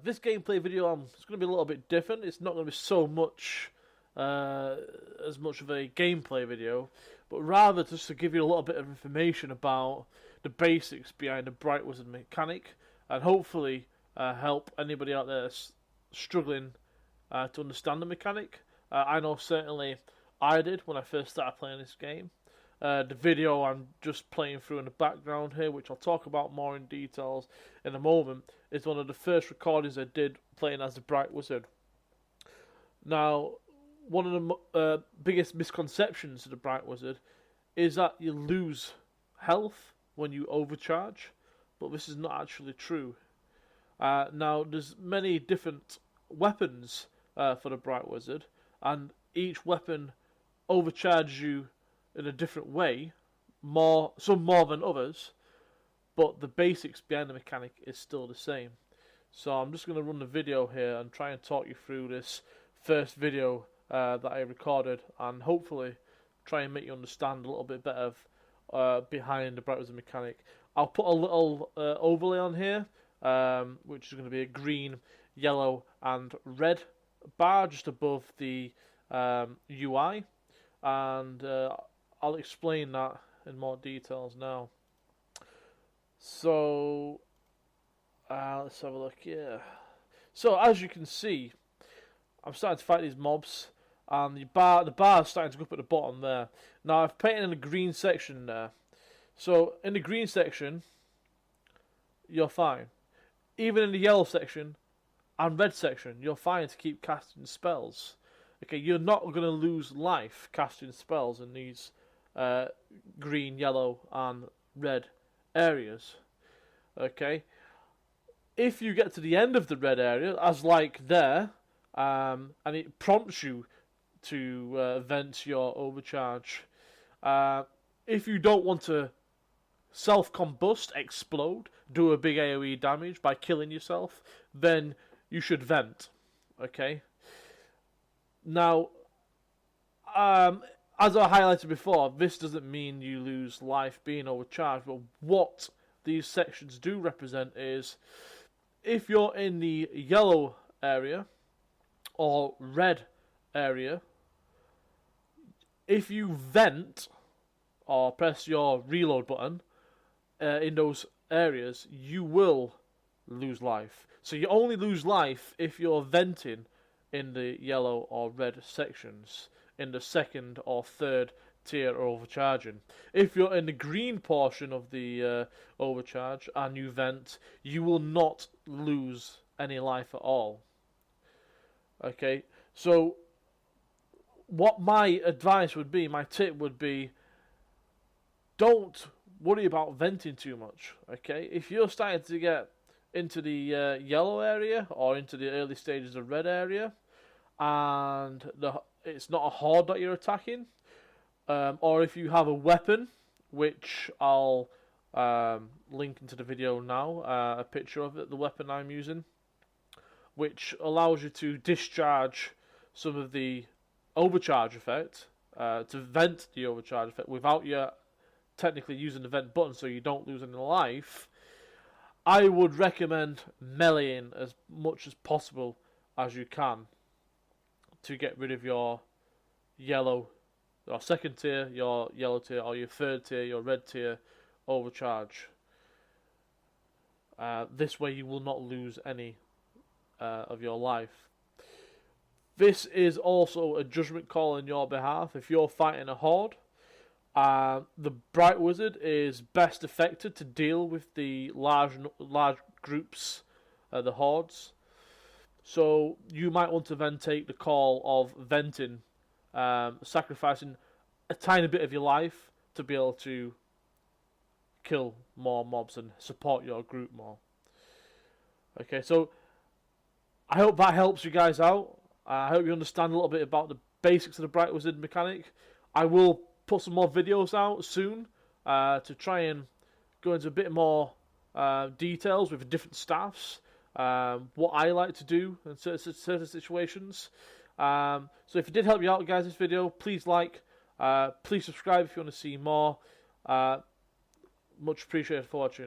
This gameplay video it's going to be a little bit different. It's not going to be so much as much of a gameplay video, but rather just to give you a little bit of information about the basics behind the Bright Wizard mechanic, and hopefully help anybody out there that's struggling to understand the mechanic. I know certainly I did when I first started playing this game. The video I'm just playing through in the background here, which I'll talk about more in details in a moment, is one of the first recordings I did playing as the Bright Wizard. Now, one of the biggest misconceptions of the Bright Wizard is that you lose health when you overcharge, but this is not actually true. Now, there's many different weapons for the Bright Wizard, and each weapon overcharges you in a different way, some more than others, but the basics behind the mechanic is still the same. So I'm just going to run the video here and try and talk you through this first video that I recorded, and hopefully try and make you understand a little bit better behind the Bright Wizard mechanic. I'll put a little overlay on here, which is going to be a green, yellow and red bar just above the UI, and I'll explain that in more details now. So let's have a look here. So as you can see, I'm starting to fight these mobs, and the bar is starting to go up at the bottom there. Now I've painted in the green section there. So in the green section, you're fine. Even in the yellow section and red section, you're fine to keep casting spells. Okay, you're not going to lose life casting spells in these green, yellow and red areas. Okay, if you get to the end of the red area, as like there, and it prompts you to vent your overcharge, if you don't want to self-combust, explode, do a big AoE damage by killing yourself, then you should vent. Okay. Now, as I highlighted before, this doesn't mean you lose life being overcharged, but what these sections do represent is if you're in the yellow area or red area, if you vent or press your reload button in those areas, you will lose life. So you only lose life if you're venting in the yellow or red sections, in the second or third tier or overcharging. If you're in the green portion of the overcharge and you vent, you will not lose any life at all. Okay, so what my advice would be, my tip would be, don't worry about venting too much. Okay, if you're starting to get into the yellow area or into the early stages of red area, and it's not a horde that you're attacking, or if you have a weapon, which I'll link into the video now, a picture of it, the weapon I'm using, which allows you to discharge some of the overcharge effect, to vent the overcharge effect without you technically using the vent button, so you don't lose any life. I would recommend meleeing as much as possible as you can to get rid of your yellow, or second tier, your yellow tier, or your third tier, your red tier overcharge. This way you will not lose any of your life. This is also a judgment call on your behalf. If you're fighting a horde, the Bright Wizard is best affected to deal with the large groups, the hordes. So you might want to then take the call of venting, sacrificing a tiny bit of your life to be able to kill more mobs and support your group more. Okay, so I hope that helps you guys out. I hope you understand a little bit about the basics of the Bright Wizard mechanic. I will put some more videos out soon to try and go into a bit more details with different staffs, what I like to do in certain situations. So if it did help you out, guys, this video, please like, please subscribe if you want to see more. Much appreciated for watching.